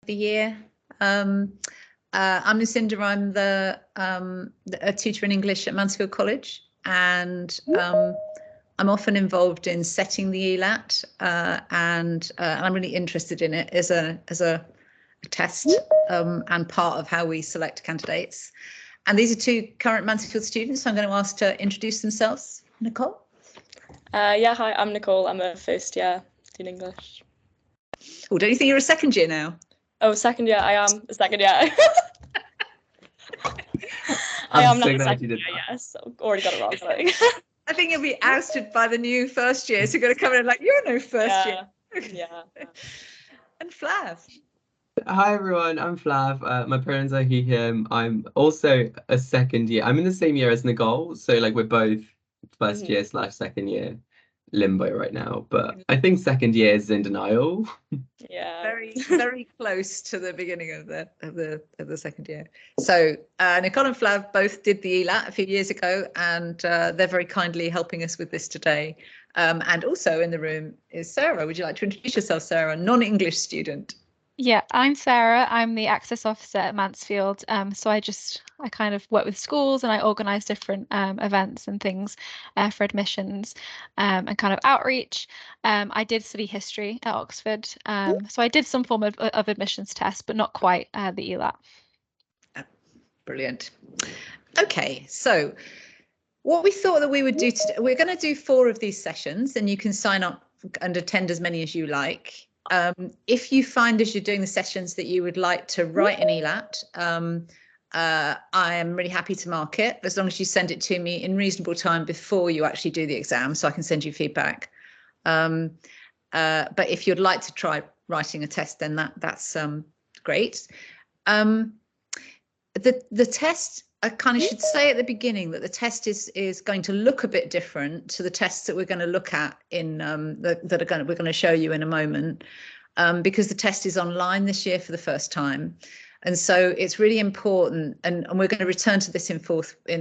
the year. I'm Lucinda. I'm a tutor in English at Mansfield College, and I'm often involved in setting the ELAT, and I'm really interested in it as a test and part of how we select candidates. And these are two current Mansfield students, so I'm going to ask to introduce themselves. Nicole? Yeah, hi, I'm Nicole. I'm a first year in English. Oh, don't you think you're a second year now? Oh, second year, I am a second year. I am not a second year, yes. I've already got it wrong. Sorry. I think you'll be ousted by the new first year, so you're going to come in like, you're no first year. Yeah. And Flav. Hi everyone, I'm Flav. My pronouns are he, him. I'm also a second year. I'm in the same year as Nicole, so like we're both first year / second year limbo right now. But I think second year is in denial. Yeah. Very close to the beginning of the second year. So Nicole and Flav both did the ELAT a few years ago, and they're very kindly helping us with this today. And also in the room is Sarah. Would you like to introduce yourself, Sarah? Non-English student. Yeah, I'm Sarah. I'm the Access Officer at Mansfield. So I kind of work with schools and I organise different events and things for admissions and kind of outreach. I did study history at Oxford. So I did some form of admissions test, but not quite the ELAT. Brilliant. Okay, so what we thought that we would do today, we're going to do 4 of these sessions, and you can sign up and attend as many as you like. If you find as you're doing the sessions that you would like to write an ELAT, I am really happy to mark it as long as you send it to me in reasonable time before you actually do the exam, so I can send you feedback. But if you'd like to try writing a test, then that's great. The test, I kind of should say at the beginning that the test is going to look a bit different to the tests that we're going to look at in we're going to show you in a moment, because the test is online this year for the first time, and so it's really important. And we're going to return to this in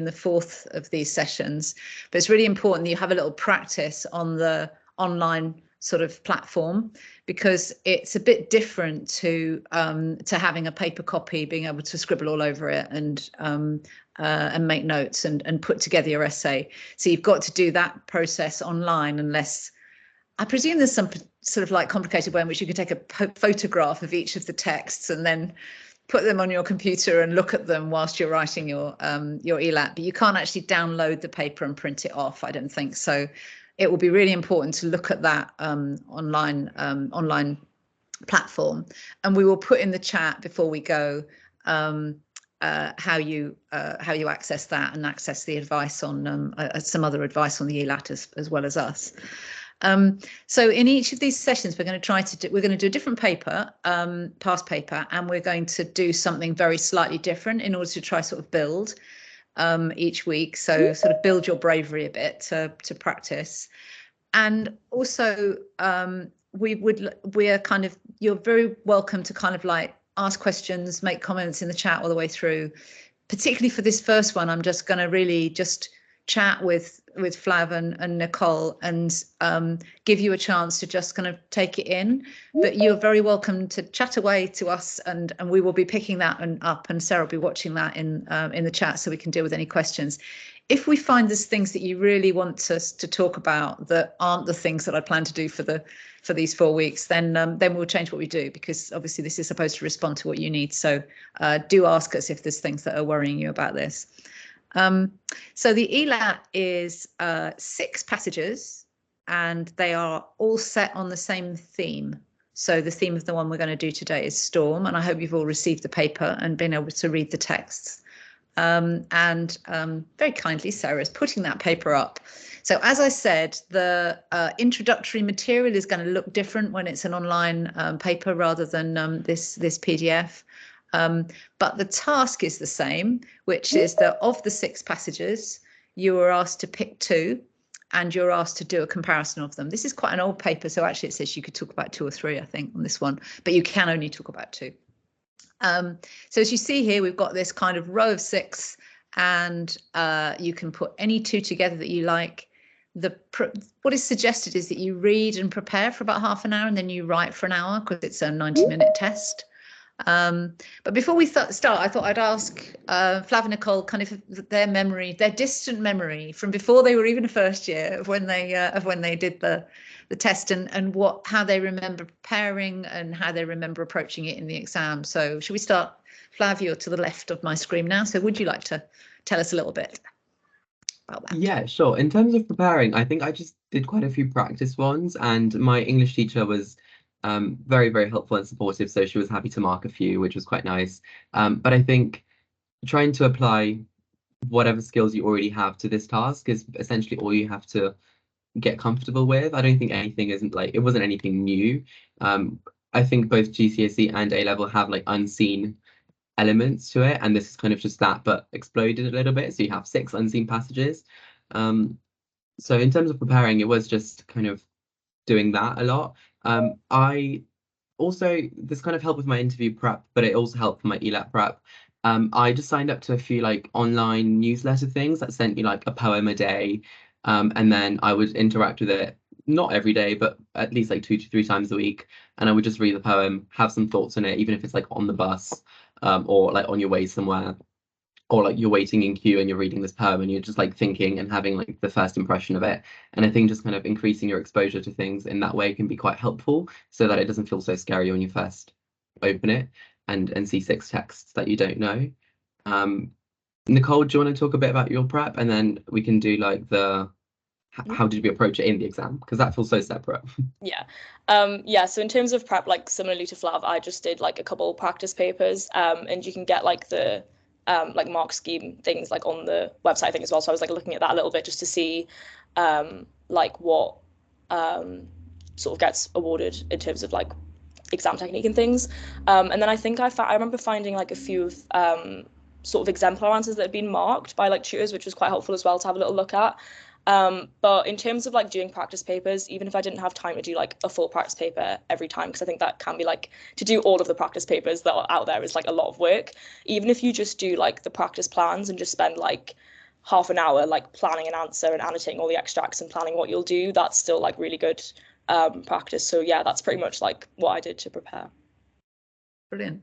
the fourth of these sessions. But it's really important that you have a little practice on the online sort of platform, because it's a bit different to having a paper copy, being able to scribble all over it and make notes and put together your essay. So you've got to do that process online, unless I presume there's some sort of like complicated way in which you can take a photograph of each of the texts and then put them on your computer and look at them whilst you're writing your ELAT, but you can't actually download the paper and print it off, I don't think. So it will be really important to look at that online platform, and we will put in the chat before we go how you access that and access the advice on some other advice on the ELAT as well as us. So in each of these sessions, we're going to do a different paper, past paper, and we're going to do something very slightly different in order to try sort of build each week, so sort of build your bravery a bit to practice. And also you're very welcome to kind of like ask questions, make comments in the chat all the way through. Particularly for this first one, I'm just going to really just chat with Flav and Nicole and give you a chance to just kind of take it in. But you're very welcome to chat away to us, and we will be picking that up, and Sarah will be watching that in the chat so we can deal with any questions. If we find there's things that you really want us to talk about that aren't the things that I plan to do for these 4 weeks, then we'll change what we do, because obviously this is supposed to respond to what you need. So do ask us if there's things that are worrying you about this. So the ELAT is 6 passages, and they are all set on the same theme. So the theme of the one we're going to do today is storm, and I hope you've all received the paper and been able to read the texts. Very kindly, Sarah is putting that paper up. So as I said, the introductory material is going to look different when it's an online paper rather than this PDF. But the task is the same, which is that of the 6 passages, you are asked to pick 2, and you're asked to do a comparison of them. This is quite an old paper, so actually it says you could talk about 2 or 3, I think, on this one, but you can only talk about 2. So as you see here, we've got this kind of row of 6, and you can put any 2 together that you like. What is suggested is that you read and prepare for about half an hour, and then you write for an hour, because it's a 90-minute test. But before we start, I thought I'd ask Flav and Nicole kind of their memory, their distant memory from before they were even a first year of when they did the test, and how they remember preparing and how they remember approaching it in the exam. So should we start? Flav, you're to the left of my screen now. So would you like to tell us a little bit about that? Yeah, sure. In terms of preparing, I think I just did quite a few practice ones, and my English teacher was very, very helpful and supportive. So she was happy to mark a few, which was quite nice. But I think trying to apply whatever skills you already have to this task is essentially all you have to get comfortable with. I don't think it wasn't anything new. I think both GCSE and A level have like unseen elements to it, and this is kind of just that, but exploded a little bit. So you have 6 unseen passages. So in terms of preparing, it was just kind of doing that a lot. I also, this kind of helped with my interview prep, but it also helped for my ELAT prep. I just signed up to a few like online newsletter things that sent you like a poem a day, and then I would interact with it, not every day, but at least like 2 to 3 times a week, and I would just read the poem, have some thoughts on it, even if it's like on the bus, or like on your way somewhere, or like you're waiting in queue and you're reading this poem and you're just like thinking and having like the first impression of it. And I think just kind of increasing your exposure to things in that way can be quite helpful, so that it doesn't feel so scary when you first open it and see 6 texts that you don't know. Nicole, do you want to talk a bit about your prep, and then we can do like how did we approach it in the exam, because that feels so separate. Yeah, so in terms of prep, like similarly to Flav, I just did like a couple practice papers, and you can get like the like mark scheme things like on the website, I think, as well. So I was like looking at that a little bit just to see like what sort of gets awarded in terms of like exam technique and things. And then I think I remember finding like a few of sort of exemplar answers that had been marked by like tutors, which was quite helpful as well to have a little look at. But in terms of like doing practice papers, even if I didn't have time to do like a full practice paper every time, because I think that can be like, to do all of the practice papers that are out there is like a lot of work. Even if you just do like the practice plans and just spend like half an hour like planning an answer and annotating all the extracts and planning what you'll do, that's still like really good practice. So yeah, that's pretty much like what I did to prepare. Brilliant.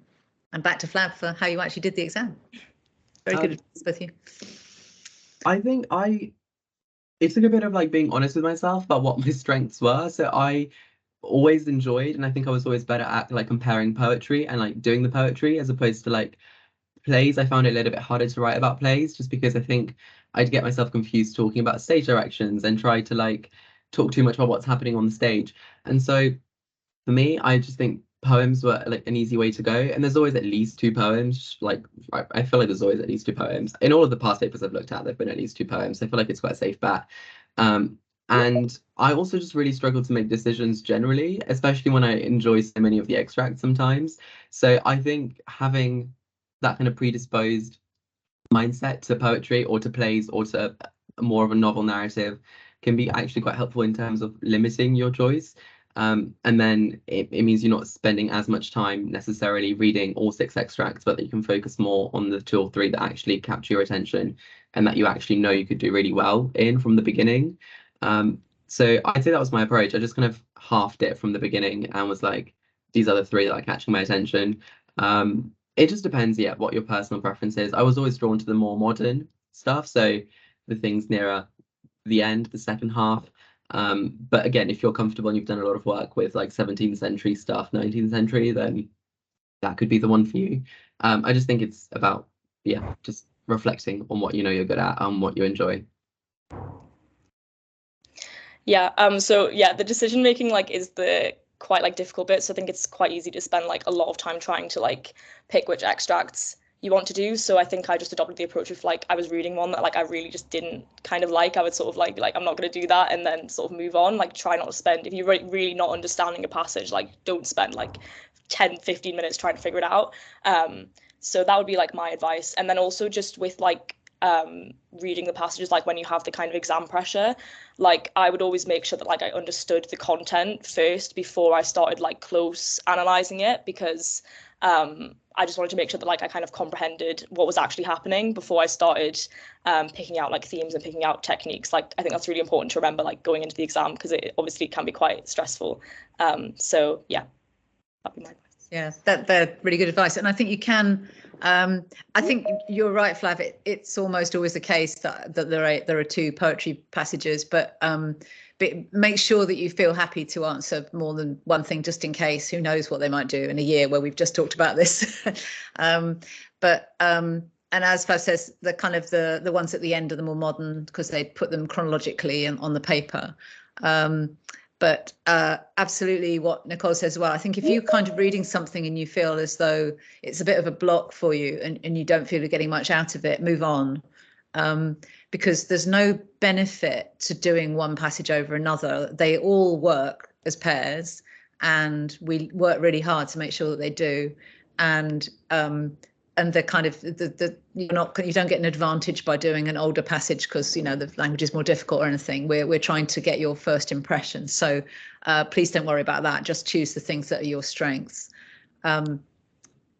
And back to Flav for how you actually did the exam. Very good with you. I think it took a bit of like being honest with myself about what my strengths were. So I always enjoyed, and I think I was always better at like comparing poetry and like doing the poetry as opposed to like plays. I found it a little bit harder to write about plays, just because I think I'd get myself confused talking about stage directions and try to like talk too much about what's happening on the stage. And so for me, I just think poems were like an easy way to go, and there's always at least 2 poems. Like I feel like there's always at least 2 poems in all of the past papers I've looked at. There've been at least 2 poems. So I feel like it's quite a safe bet. And I also just really struggle to make decisions generally, especially when I enjoy so many of the extracts sometimes. So I think having that kind of predisposed mindset to poetry or to plays or to more of a novel narrative can be actually quite helpful in terms of limiting your choice. And then it means you're not spending as much time necessarily reading all 6 extracts, but that you can focus more on the 2 or 3 that actually capture your attention and that you actually know you could do really well in from the beginning. So I'd say that was my approach. I just kind of halved it from the beginning and was like, these are the 3 that are catching my attention. It just depends, yeah, what your personal preference is. I was always drawn to the more modern stuff, so the things nearer the end, the second half. But again, if you're comfortable and you've done a lot of work with like 17th century stuff, 19th century, then that could be the one for you. I just think it's about, yeah, just reflecting on what you know you're good at and what you enjoy. Yeah, so yeah, the decision making like is the quite like difficult bit. So I think it's quite easy to spend like a lot of time trying to like pick which extracts you want to do. So I think I just adopted the approach of like I was reading one that like I really just didn't kind of like, I would sort of like I'm not going to do that and then sort of move on. Like try not to spend, if you're really not understanding a passage, like don't spend like 10-15 minutes trying to figure it out. So that would be like my advice. And then also just with like reading the passages, like when you have the kind of exam pressure, like I would always make sure that like I understood the content first before I started like close analysing it, because I just wanted to make sure that like I kind of comprehended what was actually happening before I started picking out like themes and picking out techniques. Like I think that's really important to remember like going into the exam, because it obviously can be quite stressful. So yeah, that'd be my advice. Yeah, they're really good advice, and I think you can. I think you're right, Flav. It's almost always the case that there are 2 poetry passages, but make sure that you feel happy to answer more than one thing, just in case. Who knows what they might do in a year where we've just talked about this. And as Flav says, the kind of the ones at the end are the more modern, because they put them chronologically on the paper. But absolutely what Nicole says as well. I think if you're kind of reading something and you feel as though it's a bit of a block for you and you don't feel you're getting much out of it, move on. Because there's no benefit to doing one passage over another. They all work as pairs, and we work really hard to make sure that they do. And they're kind of you don't get an advantage by doing an older passage because the language is more difficult or anything. We're trying to get your first impression, so please don't worry about that. Just choose the things that are your strengths. And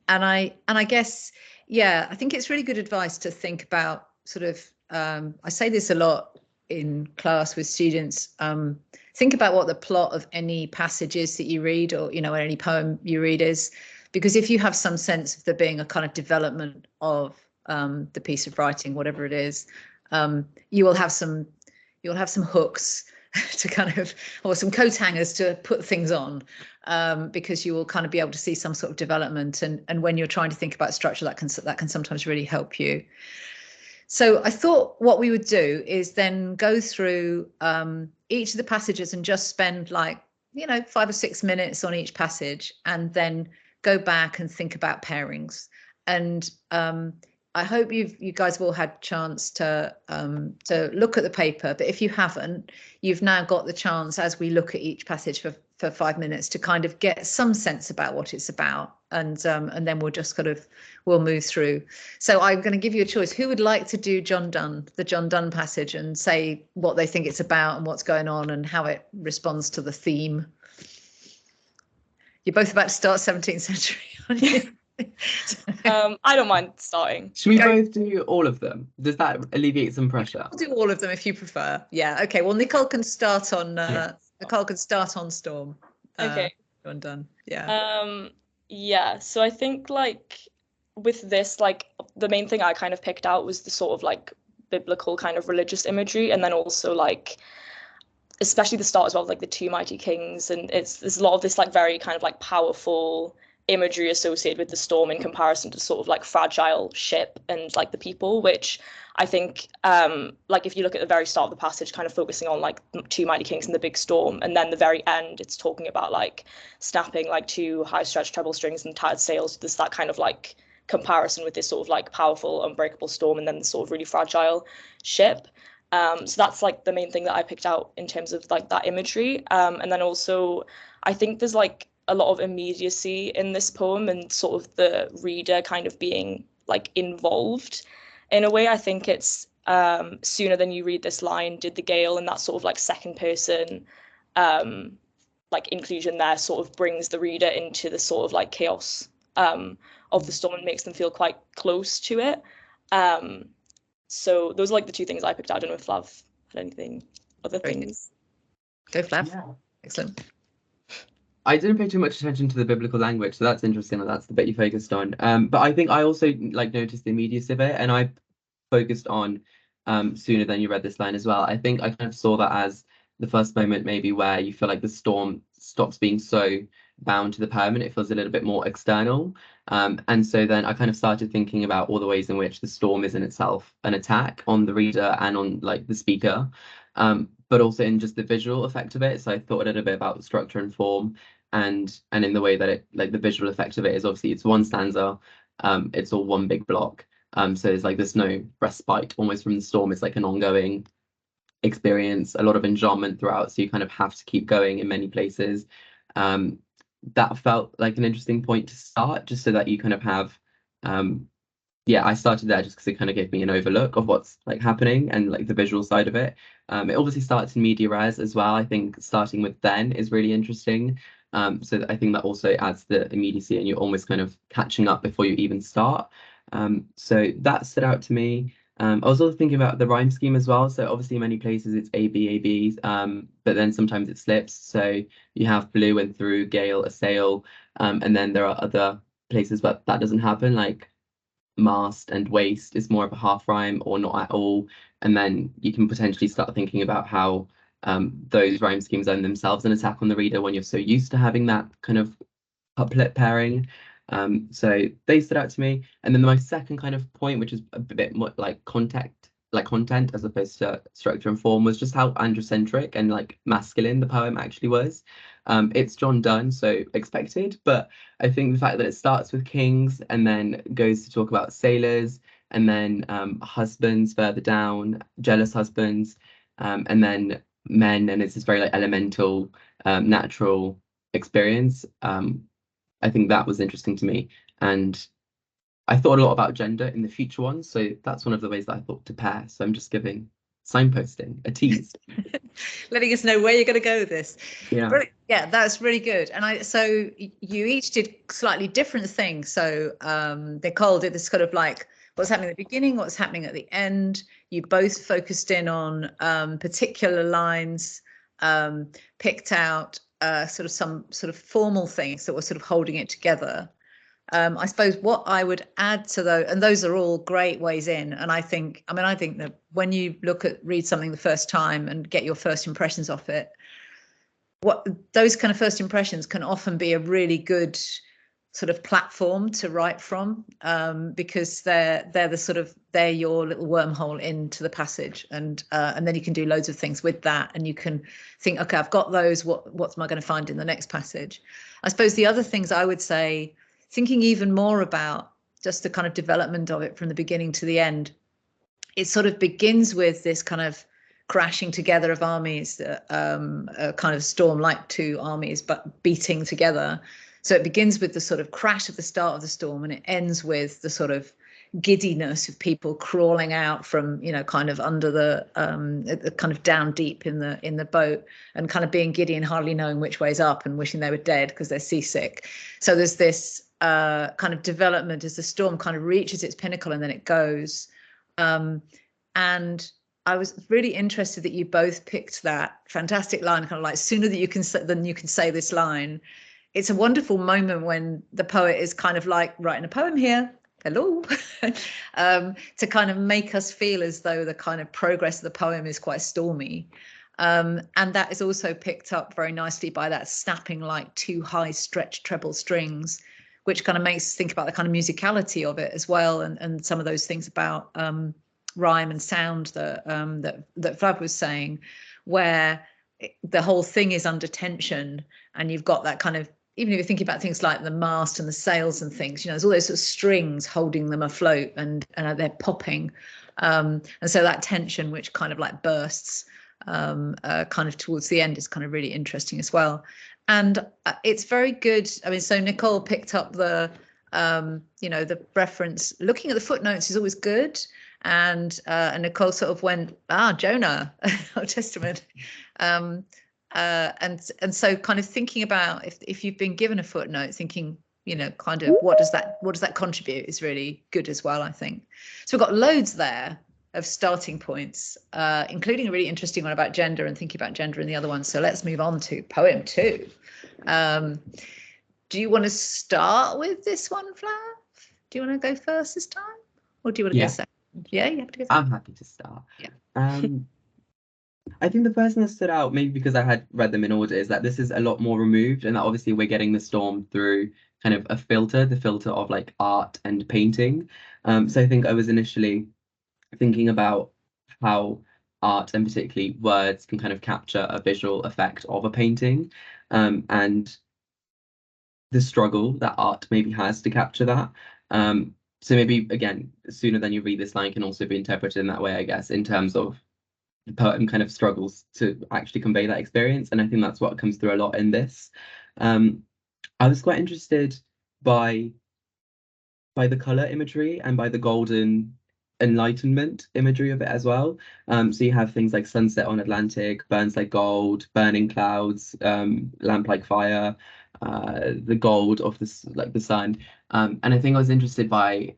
I guess, yeah, I think it's really good advice to think about sort of I say this a lot in class with students. Think about what the plot of any passage is that you read, or any poem you read is. Because if you have some sense of there being a kind of development of the piece of writing, whatever it is, you'll have some hooks to kind of, or some coat hangers to put things on, because you will kind of be able to see some sort of development. And when you're trying to think about structure, that can sometimes really help you. So I thought what we would do is then go through each of the passages and just spend 5 or 6 minutes on each passage, and then go back and think about pairings. And I hope you guys have all had a chance to look at the paper, but if you haven't, you've now got the chance, as we look at each passage for 5 minutes, to kind of get some sense about what it's about, and then we'll move through. So I'm going to give you a choice. Who would like to do the John Donne passage, and say what they think it's about and what's going on and how it responds to the theme? You're both about to start 17th century, aren't you? I don't mind starting. Should we both do all of them? Does that alleviate some pressure? I'll do all of them if you prefer. Yeah. Okay. Well, Nicole can start on Nicole can start on Storm. Okay. Done. Yeah. Yeah. So I think with this, the main thing I kind of picked out was the sort of biblical kind of religious imagery, and then also especially the start as well, the 2 mighty kings, and there's a lot of this very kind of powerful imagery associated with the storm in comparison to sort of fragile ship and the people, which I think if you look at the very start of the passage, kind of focusing on 2 mighty kings and the big storm, and then the very end, it's talking about snapping 2 high stretched treble strings and tired sails. There's that kind of comparison with this sort of powerful unbreakable storm, and then the sort of really fragile ship. So that's the main thing that I picked out in terms of that imagery. And then also I think there's a lot of immediacy in this poem, and sort of the reader kind of being involved in a way. I think it's sooner than you read this line did the gale, and that sort of second person inclusion there sort of brings the reader into the sort of chaos of the storm and makes them feel quite close to it. So those are the 2 things I picked out. I don't know if Flav had anything other things. Go Flav. Yeah. Excellent. I didn't pay too much attention to the biblical language, so that's interesting that that's the bit you focused on. But I think I also noticed the immediacy of it, and I focused on sooner than you read this line as well. I think I kind of saw that as the first moment maybe where you feel like the storm stops being so bound to the poem and it feels a little bit more external. And so then I kind of started thinking about all the ways in which the storm is in itself an attack on the reader and on the speaker, but also in just the visual effect of it. So I thought a little bit about structure and form, and in the way that it the visual effect of it is obviously it's one stanza, it's all one big block. So there's no respite almost from the storm. It's an ongoing experience, a lot of enjambment throughout, so you kind of have to keep going in many places. That felt like an interesting point to start, just so that you kind of have I started there just because it kind of gave me an overlook of what's happening and the visual side of it. It obviously starts in media res as well. I think starting with then is really interesting, so I think that also adds the immediacy and you're almost kind of catching up before you even start. So that stood out to me. I was also thinking about the rhyme scheme as well. So obviously many places it's A, B, A, B, but then sometimes it slips. So you have blew and through, gale, assail, and then there are other places where that doesn't happen, like mast and waste is more of a half rhyme or not at all. And then you can potentially start thinking about how those rhyme schemes own themselves an attack on the reader when you're so used to having that kind of couplet pairing. So they stood out to me. And then my second kind of point, which is a bit more like content as opposed to structure and form, was just how androcentric and like masculine the poem actually was. It's John Donne, so expected, but I think the fact that it starts with kings and then goes to talk about sailors and then husbands further down, jealous husbands, and then men, and it's this very like elemental, natural experience. I think that was interesting to me, and I thought a lot about gender in the future ones, so that's one of the ways that I thought to pair. So I'm just giving signposting a tease, letting us know where you're going to go with this. Yeah. Brilliant. Yeah, that's really good. And so you each did slightly different things. So Nicole did this kind of like what's happening at the beginning, what's happening at the end. You both focused in on particular lines, picked out sort of some sort of formal things that were sort of holding it together. I suppose what I would add to those, and those are all great ways in. And I think that when you read something the first time and get your first impressions off it, what those kind of first impressions can often be a really good sort of platform to write from, because they're your little wormhole into the passage, and then you can do loads of things with that, and you can think, okay, I've got those. What am I going to find in the next passage? I suppose the other things I would say, thinking even more about just the kind of development of it from the beginning to the end, it sort of begins with this kind of crashing together of armies, a kind of storm like two armies, but beating together. So it begins with the sort of crash at the start of the storm, and it ends with the sort of giddiness of people crawling out from, kind of under the kind of down deep in the boat, and kind of being giddy and hardly knowing which way's up and wishing they were dead because they're seasick. So there's this kind of development as the storm kind of reaches its pinnacle and then it goes. And I was really interested that you both picked that fantastic line, kind of like, sooner than you can say this line. It's a wonderful moment when the poet is kind of like writing a poem here, hello, to kind of make us feel as though the kind of progress of the poem is quite stormy. And that is also picked up very nicely by that snapping like two high stretched treble strings, which kind of makes us think about the kind of musicality of it as well, and some of those things about rhyme and sound that Flav was saying, where the whole thing is under tension, and you've got that kind of, even if you're thinking about things like the mast and the sails and things, there's all those sort of strings holding them afloat, and they're popping, and so that tension, which kind of like bursts kind of towards the end, is kind of really interesting as well. And it's very good. I mean, so Nicole picked up the the reference. Looking at the footnotes is always good. And Nicole sort of went, Jonah, Old Testament. And so kind of thinking about if you've been given a footnote, thinking, kind of what does that contribute is really good as well, I think. So we've got loads there of starting points, including a really interesting one about gender and thinking about gender in the other one. So let's move on to poem 2. Do you want to start with this one, Flav? Do you want to go first this time? Or do you want to go second? Yeah, you have to go second. I'm happy to start. Yeah. I think the first thing that stood out, maybe because I had read them in order, is that this is a lot more removed, and that obviously we're getting the storm through kind of a filter, the filter of like art and painting. So I think I was initially thinking about how art, and particularly words, can kind of capture a visual effect of a painting, and the struggle that art maybe has to capture that. So maybe, again, sooner than you read this line can also be interpreted in that way, I guess, in terms of the poem kind of struggles to actually convey that experience. And I think that's what comes through a lot in this. I was quite interested by the colour imagery and by the golden enlightenment imagery of it as well. So you have things like sunset on Atlantic, burns like gold, burning clouds, lamp like fire, the gold of this, like the sun. And I think I was interested by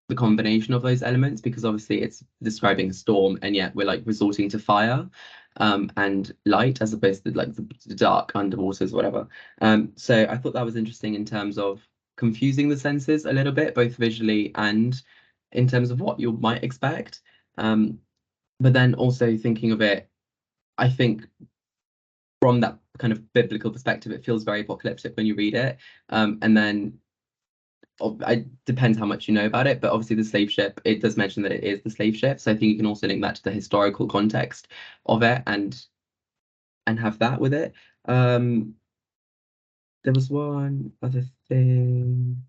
the combination of those elements, because obviously it's describing a storm and yet we're like resorting to fire and light as opposed to like the dark underwaters, whatever. So I thought that was interesting in terms of confusing the senses a little bit, both visually and in terms of what you might expect. But then also thinking of it, I think from that kind of biblical perspective, it feels very apocalyptic when you read it. And then it depends how much you know about it, but obviously the slave ship, it does mention that it is the slave ship. So I think you can also link that to the historical context of it and have that with it. There was one other thing.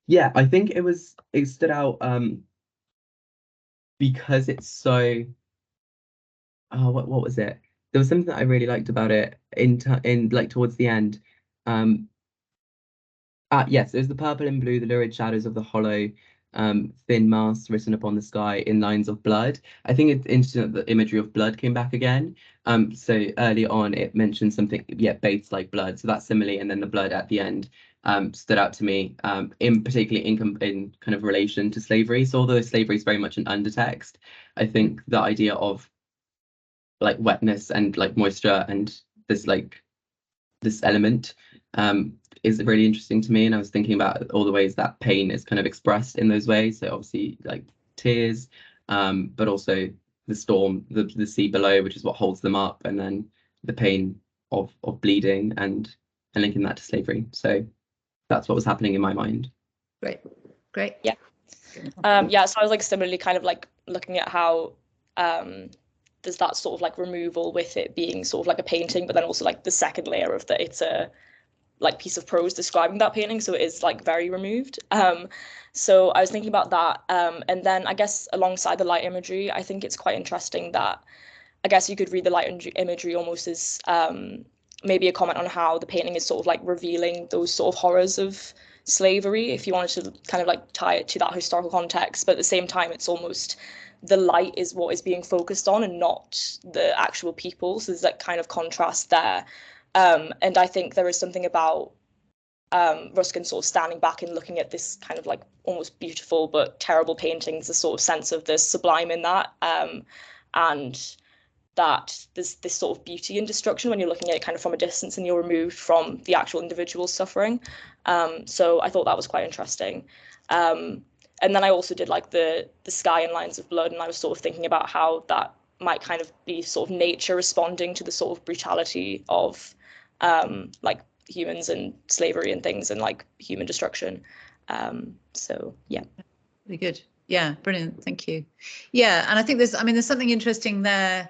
Yeah, I think it stood out because it's so what was it? There was something that I really liked about it in like towards the end. Yes, it was the purple and blue, the lurid shadows of the hollow, thin mass written upon the sky in lines of blood. I think it's interesting that the imagery of blood came back again. So early on it mentioned something, yeah, bathed like blood. So that's simile, and then the blood at the end stood out to me, in particularly in kind of relation to slavery. So although slavery is very much an undertext, I think the idea of like wetness and like moisture and this element is really interesting to me. And I was thinking about all the ways that pain is kind of expressed in those ways. So obviously like tears, but also the storm, the sea below, which is what holds them up, and then the pain of bleeding and linking that to slavery. So that's what was happening in my mind. Great. Yeah. Yeah, so I was like similarly kind of like looking at how there's that sort of like removal with it being sort of like a painting, but then also like the second layer of that it's a like piece of prose describing that painting, so it is like very removed. So I was thinking about that, and then I guess alongside the light imagery, I think it's quite interesting that I guess you could read the light imagery almost as maybe a comment on how the painting is sort of like revealing those sort of horrors of slavery, if you wanted to kind of like tie it to that historical context. But at the same time, it's almost the light is what is being focused on and not the actual people. So there's that kind of contrast there. And I think there is something about Ruskin sort of standing back and looking at this kind of like almost beautiful but terrible paintings, a sort of sense of the sublime in that, and that there's this sort of beauty in destruction when you're looking at it kind of from a distance and you're removed from the actual individual's suffering. So I thought that was quite interesting. And then I also did like the sky and lines of blood, and I was sort of thinking about how that might kind of be sort of nature responding to the sort of brutality of like humans and slavery and things and like human destruction. So yeah. Really good. Yeah, brilliant. Thank you. Yeah, and I think there's something interesting there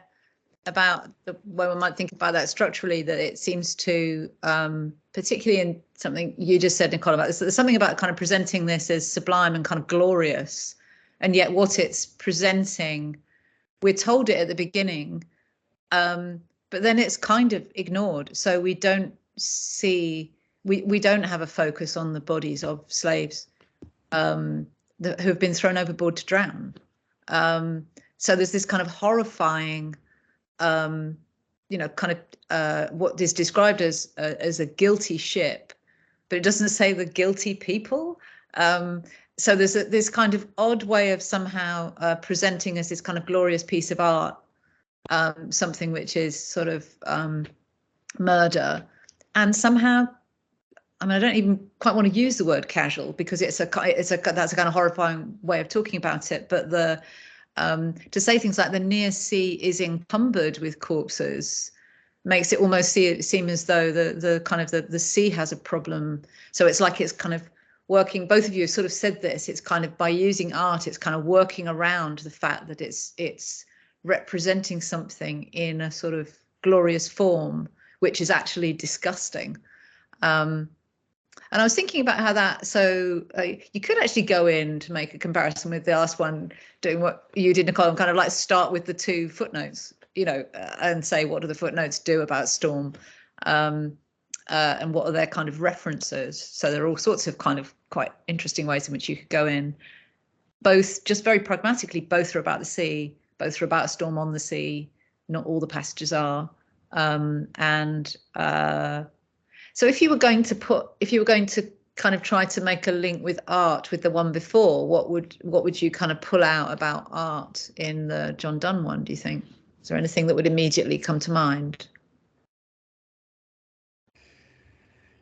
about when we might think about that structurally, that it seems to, particularly in something you just said, Nicole, about this, there's something about kind of presenting this as sublime and kind of glorious, and yet what it's presenting, we're told it at the beginning, but then it's kind of ignored. So we don't see, we don't have a focus on the bodies of slaves who have been thrown overboard to drown. So there's this kind of horrifying, kind of what is described as a guilty ship, but it doesn't say the guilty people. So there's this kind of odd way of somehow presenting as this kind of glorious piece of art, something which is sort of murder, and somehow, I mean, I don't even quite want to use the word casual, because that's a kind of horrifying way of talking about it. But to say things like the near sea is encumbered with corpses makes it almost seem as though the sea has a problem. So it's like it's kind of working. Both of you have sort of said this. It's kind of by using art, it's kind of working around the fact that it's representing something in a sort of glorious form, which is actually disgusting. And I was thinking about how that, so you could actually go in to make a comparison with the last one, doing what you did, Nicole, and kind of like start with the two footnotes, and say, what do the footnotes do about storm, and what are their kind of references? So there are all sorts of kind of quite interesting ways in which you could go in. Both, just very pragmatically, both are about the sea, both are about a storm on the sea. Not all the passages are. So if you were going to kind of try to make a link with art with the one before, what would you kind of pull out about art in the John Donne one, do you think? Is there anything that would immediately come to mind?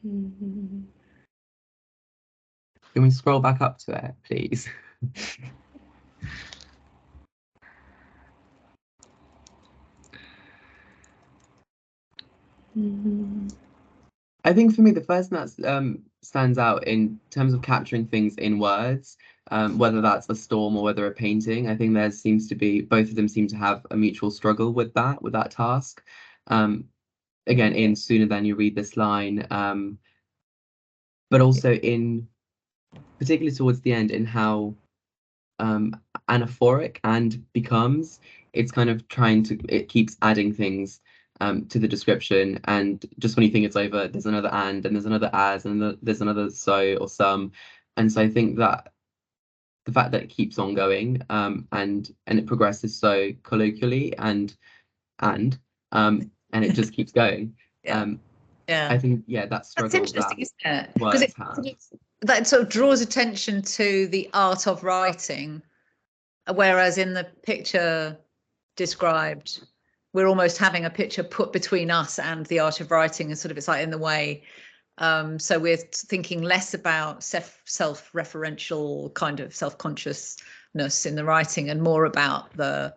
Can we scroll back up to it, please? I think for me, the first thing that stands out in terms of capturing things in words, whether that's a storm or whether a painting, I think there seems to be, both of them seem to have a mutual struggle with that task. Again, in Sooner Than You Read This Line, but also in, particularly towards the end, in how anaphoric and becomes, it's kind of it keeps adding things to the description, and just when you think it's over, there's another and there's another as, and there's another so or some. And so I think that the fact that it keeps on going, and it progresses so colloquially and it just keeps going. I think that struggle, that's interesting, isn't it? Because that sort of draws attention to the art of writing, whereas in the picture described, we're almost having a picture put between us and the art of writing, and sort of it's like in the way. So we're thinking less about self-referential kind of self-consciousness in the writing, and more about the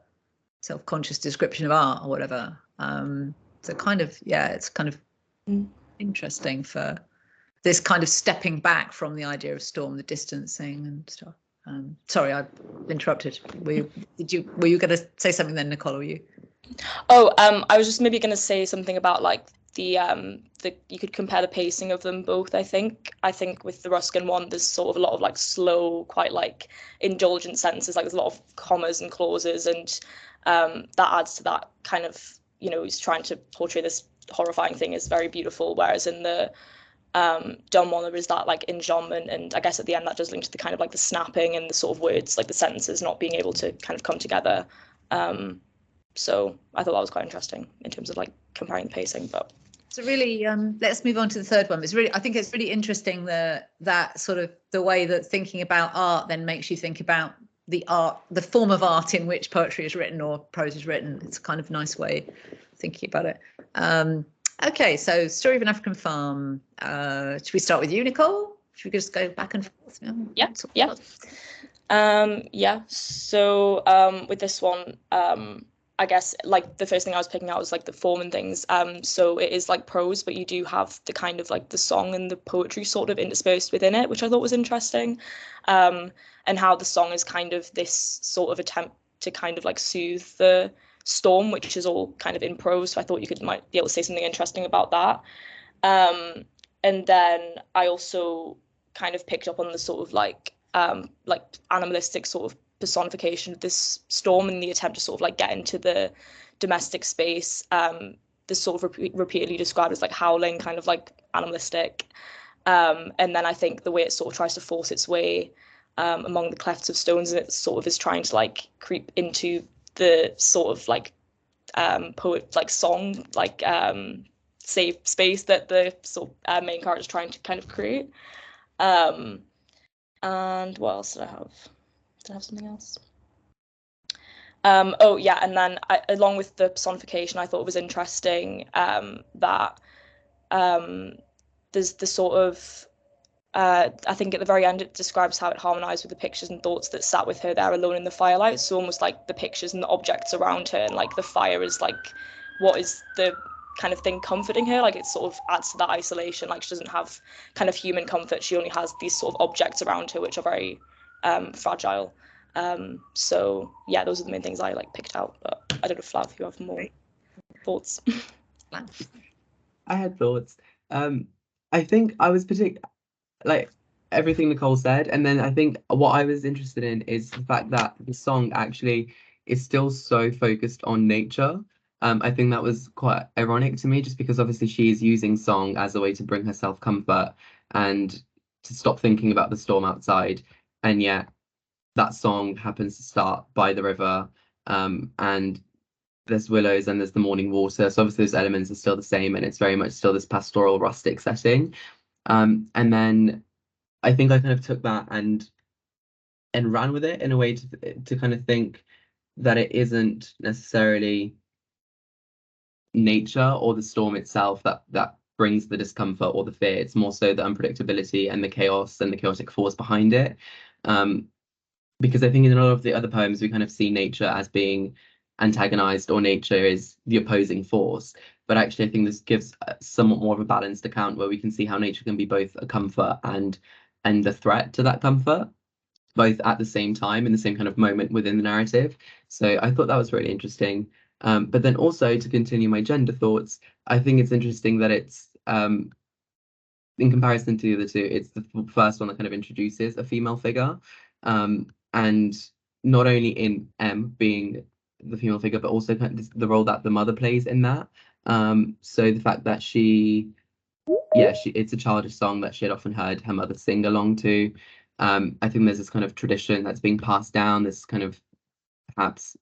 self-conscious description of art or whatever. So kind of, it's kind of interesting for this kind of stepping back from the idea of storm, the distancing and stuff. Sorry, I interrupted. Were you going to say something then, Nicole, or you? Oh, I was just maybe going to say something about like the you could compare the pacing of them both. I think with the Ruskin one, there's sort of a lot of like slow, quite like indulgent sentences. Like there's a lot of commas and clauses, and that adds to that kind of, he's trying to portray this horrifying thing as very beautiful. Whereas in the Donne one, there is that like enjambment, and I guess at the end that does link to the kind of like the snapping and the sort of words, like the sentences not being able to kind of come together. So I thought that was quite interesting in terms of like comparing the pacing. But so really, let's move on to the third one. I think it's really interesting that sort of the way that thinking about art then makes you think about the form of art in which poetry is written or prose is written. It's a kind of nice way of thinking about it. Okay, so Story of an African Farm. Should we start with you, Nicole? Should we just go back and forth? Yeah. So with this one, I guess like the first thing I was picking out was like the form and things. So it is like prose, but you do have the kind of like the song and the poetry sort of interspersed within it, which I thought was interesting. And how the song is kind of this sort of attempt to kind of like soothe the storm, which is all kind of in prose. So I thought you might be able to say something interesting about that. And then I also kind of picked up on the sort of like animalistic sort of personification of this storm and the attempt to sort of like get into the domestic space. This sort of repeatedly described as like howling, kind of like animalistic. And then I think the way it sort of tries to force its way among the clefts of stones, and it sort of is trying to like creep into the sort of like poet like song like safe space that the sort of main character is trying to kind of create. And what else did I have? Did I have something else? Oh yeah, and then along with the personification, I thought it was interesting that there's the sort of I think at the very end it describes how it harmonized with the pictures and thoughts that sat with her there alone in the firelight. So almost like the pictures and the objects around her, and like the fire is like what is the kind of thing comforting her. Like it sort of adds to that isolation. Like she doesn't have kind of human comfort. She only has these sort of objects around her which are very fragile. So yeah, those are the main things I like picked out. But I don't know, Flav, if you have more thoughts. I had thoughts. I think I was like everything Nicole said, and then I think what I was interested in is the fact that the song actually is still so focused on nature. I think that was quite ironic to me, just because obviously she is using song as a way to bring herself comfort and to stop thinking about the storm outside, and yet that song happens to start by the river, and there's willows and there's the morning water, so obviously those elements are still the same, and it's very much still this pastoral rustic setting. And then I think I kind of took that and ran with it in a way to kind of think that it isn't necessarily nature or the storm itself that brings the discomfort or the fear. It's more so the unpredictability and the chaos and the chaotic force behind it. Because I think in a lot of the other poems we kind of see nature as being antagonized, or nature is the opposing force. But actually I think this gives somewhat more of a balanced account where we can see how nature can be both a comfort and the threat to that comfort, both at the same time in the same kind of moment within the narrative. So I thought that was really interesting. But then also, to continue my gender thoughts, I think it's interesting that it's in comparison to the other two, it's the first one that kind of introduces a female figure. And not only in M being the female figure, but also kind of the role that the mother plays in that. So the fact that it's a childish song that she had often heard her mother sing along to. I think there's this kind of tradition that's being passed down, this kind of perhaps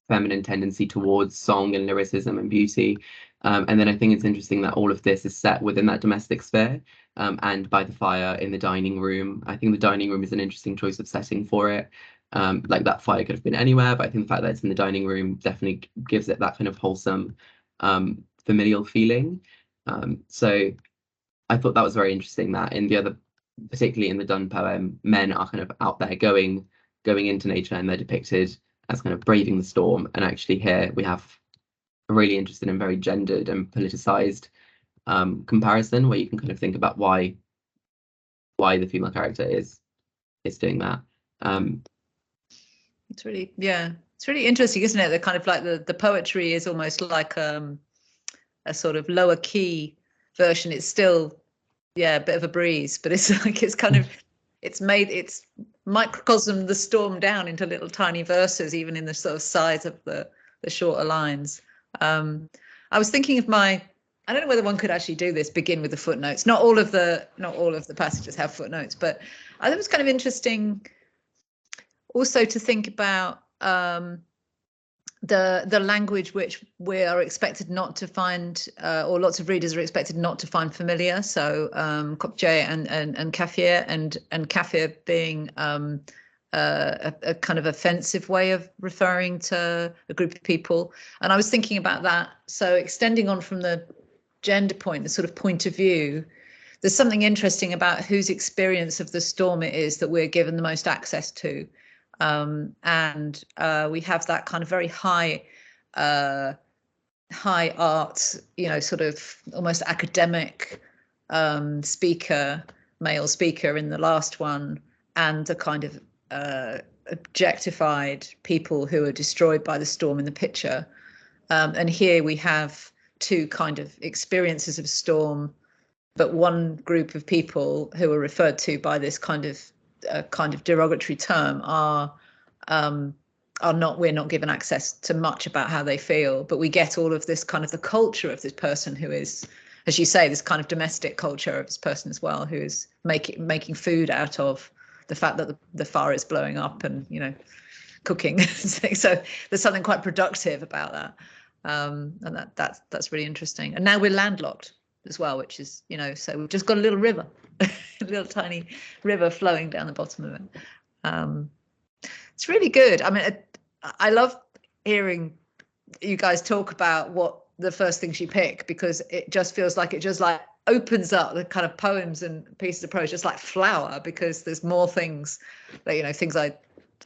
feminine tendency towards song and lyricism and beauty. And then I think it's interesting that all of this is set within that domestic sphere, and by the fire in the dining room. I think the dining room is an interesting choice of setting for it. Like that fire could have been anywhere, but I think the fact that it's in the dining room definitely gives it that kind of wholesome, familial feeling. So I thought that was very interesting that in the other, particularly in the Donne poem, men are kind of out there going into nature, and they're depicted as kind of braving the storm. And actually here we have a really interesting and very gendered and politicized comparison, where you can kind of think about why the female character is doing that. It's really, it's really interesting, isn't it? The kind of like the poetry is almost like a sort of lower key version. It's still a bit of a breeze, but it's like it's kind of it's microcosm the storm down into little tiny verses, even in the sort of size of the shorter lines. I was thinking of I don't know whether one could actually do this, begin with the footnotes. Not all of the passages have footnotes, but I thought it was kind of interesting also to think about the language which we are expected not to find, or lots of readers are expected not to find familiar. So Kopje and Kafir, and Kafir being a kind of offensive way of referring to a group of people. And I was thinking about that. So extending on from the gender point, the sort of point of view, there's something interesting about whose experience of the storm it is that we're given the most access to. And we have that kind of very high art, sort of almost academic male speaker in the last one, and the kind of objectified people who are destroyed by the storm in the picture. And here we have two kind of experiences of storm, but one group of people who are referred to by this kind of derogatory term we're not given access to much about how they feel, but we get all of this kind of the culture of this person who is, as you say, this kind of domestic culture of this person as well, who is making food out of the fact that the fire is blowing up and cooking. So there's something quite productive about that, and that's really interesting. And now we're landlocked as well, which is so we've just got a little river, a little tiny river flowing down the bottom of it. It's really good. I mean, I love hearing you guys talk about what the first things you pick, because it just feels like it just like opens up the kind of poems and pieces of prose just like flower, because there's more things that things I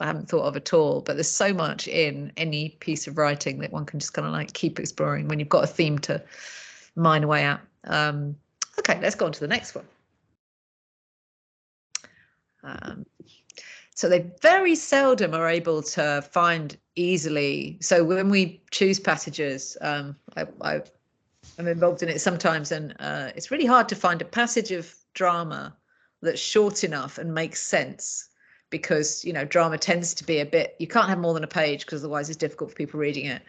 haven't thought of at all. But there's so much in any piece of writing that one can just kind of like keep exploring when you've got a theme to mine away at. Okay, let's go on to the next one. So they very seldom are able to find easily. So when we choose passages, I'm involved in it sometimes, and it's really hard to find a passage of drama that's short enough and makes sense, because drama tends to be a bit, you can't have more than a page because otherwise it's difficult for people reading it.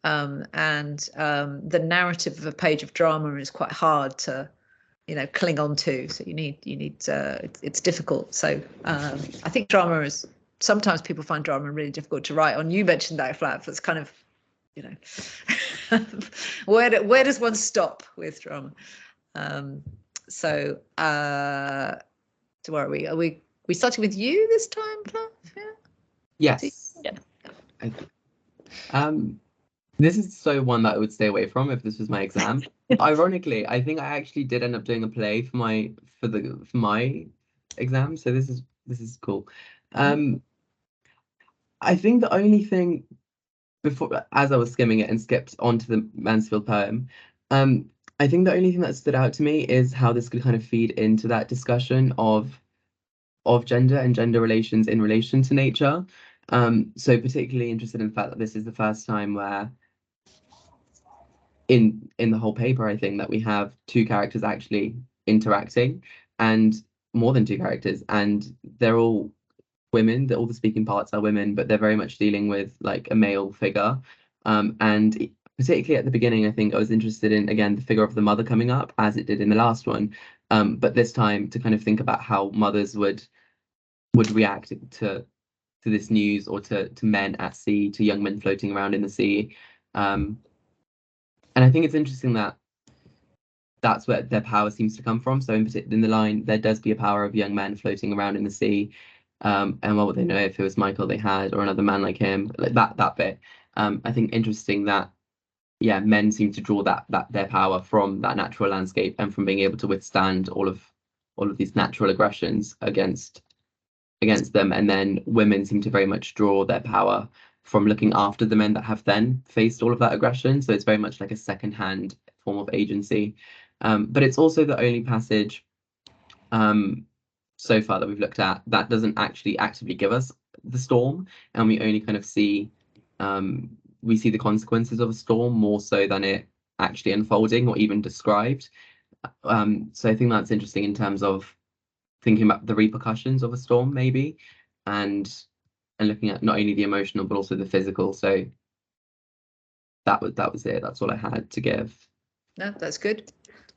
And the narrative of a page of drama is quite hard to cling on to, so you need it's difficult. So I think drama is, sometimes people find drama really difficult to write on. You mentioned that, Flav, it's kind of where does one stop with drama? So So where are we starting with you this time, Flav? Yeah. Yes. Yeah. This is so one that I would stay away from if this was my exam. Ironically, I think I actually did end up doing a play for my exam, so this is cool. I think the only thing before, as I was skimming it and skipped onto the Mansfield poem, I think the only thing that stood out to me is how this could kind of feed into that discussion of gender and gender relations in relation to nature. So particularly interested in the fact that this is the first time where in the whole paper, I think, that we have two characters actually interacting, and more than two characters, and they're all women, all the speaking parts are women, but they're very much dealing with like a male figure. And particularly at the beginning, I think I was interested in, again, the figure of the mother coming up, as it did in the last one. But this time to kind of think about how mothers would react to this news, or to men at sea, to young men floating around in the sea. And I think it's interesting that that's where their power seems to come from. So in the line, there does be a power of young men floating around in the sea. And what would they know if it was Michael they had, or another man like him, like that bit. I think interesting that, yeah, men seem to draw that their power from that natural landscape, and from being able to withstand all of these natural aggressions against them. And then women seem to very much draw their power from looking after the men that have then faced all of that aggression. So it's very much like a second-hand form of agency. But it's also the only passage so far that we've looked at that doesn't actually actively give us the storm, and we only kind of see we see the consequences of a storm more so than it actually unfolding or even described. So I think that's interesting in terms of thinking about the repercussions of a storm, maybe, and looking at not only the emotional but also the physical. So that was it. That's all I had to give. No, that's good.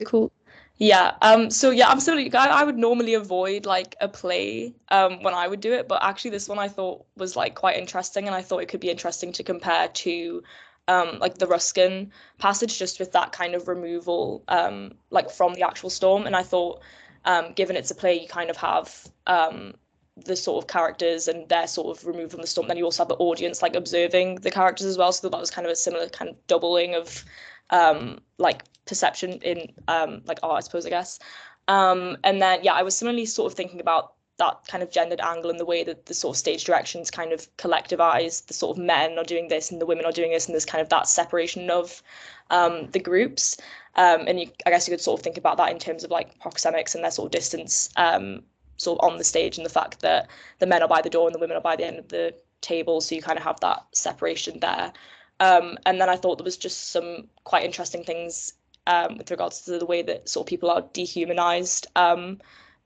Cool. Yeah. So yeah, absolutely. I would normally avoid like a play when I would do it, but actually this one I thought was like quite interesting, and I thought it could be interesting to compare to like the Ruskin passage, just with that kind of removal like from the actual storm. And I thought given it's a play, you kind of have the sort of characters and their sort of removed from the storm. Then you also have the audience like observing the characters as well. So that was kind of a similar kind of doubling of like perception in like art, I suppose, I guess. And then yeah, I was similarly sort of thinking about that kind of gendered angle in the way that the sort of stage directions kind of collectivize the sort of men are doing this and the women are doing this, and there's kind of that separation of the groups. And I guess you could sort of think about that in terms of like proxemics and their sort of distance sort of on the stage, and the fact that the men are by the door and the women are by the end of the table, so you kind of have that separation there. And then I thought there was just some quite interesting things with regards to the way that sort of people are dehumanized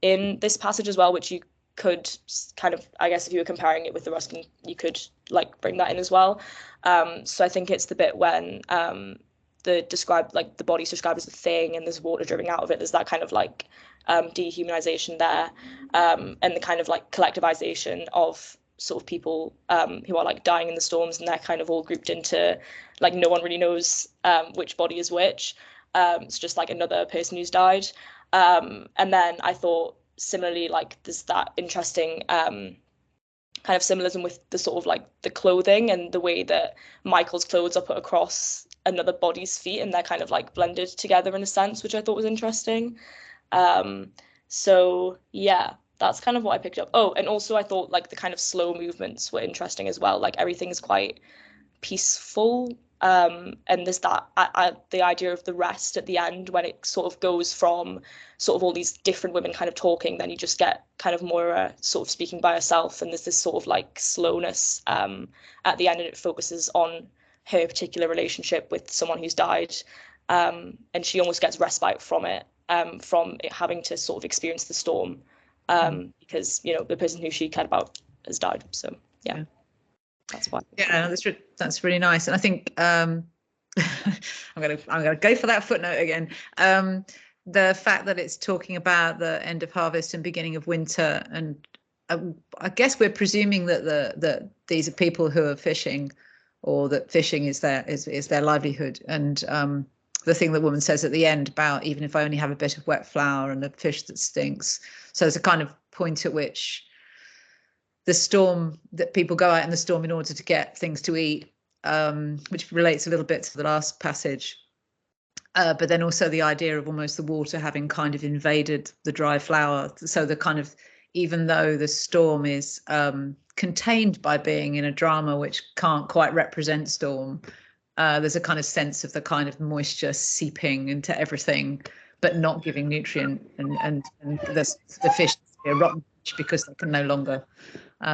in this passage as well, which you could kind of, I guess if you were comparing it with the Ruskin, you could like bring that in as well. So I think it's the bit when the body's described as a thing and there's water dripping out of it. There's that kind of like dehumanization there, and the kind of like collectivization of sort of people who are like dying in the storms, and they're kind of all grouped into like no one really knows which body is which. It's just like another person who's died. And then I thought similarly, like there's that interesting kind of symbolism with the sort of like the clothing and the way that Michael's clothes are put across another body's feet, and they're kind of like blended together in a sense, which I thought was interesting. So yeah, that's kind of what I picked up. Oh, and also I thought like the kind of slow movements were interesting as well. Like everything's quite peaceful. And there's that the idea of the rest at the end, when it sort of goes from sort of all these different women kind of talking, then you just get kind of more sort of speaking by herself, and there's this sort of like slowness at the end, and it focuses on her particular relationship with someone who's died, and she almost gets respite from it having to sort of experience the storm, because you know the person who she cared about has died. So yeah. That's why. Yeah, that's really nice, and I think I'm gonna go for that footnote again. The fact that it's talking about the end of harvest and beginning of winter, and I guess we're presuming that these are people who are fishing, or that fishing is their livelihood. And the thing the woman says at the end about, even if I only have a bit of wet flour and a fish that stinks. So there's a kind of point at which the storm, that people go out in the storm in order to get things to eat, which relates a little bit to the last passage. But then also the idea of almost the water having kind of invaded the dry flower. So the kind of, even though the storm is contained by being in a drama which can't quite represent storm, there's a kind of sense of the kind of moisture seeping into everything, but not giving nutrient, and the fish are rotten fish because they can no longer they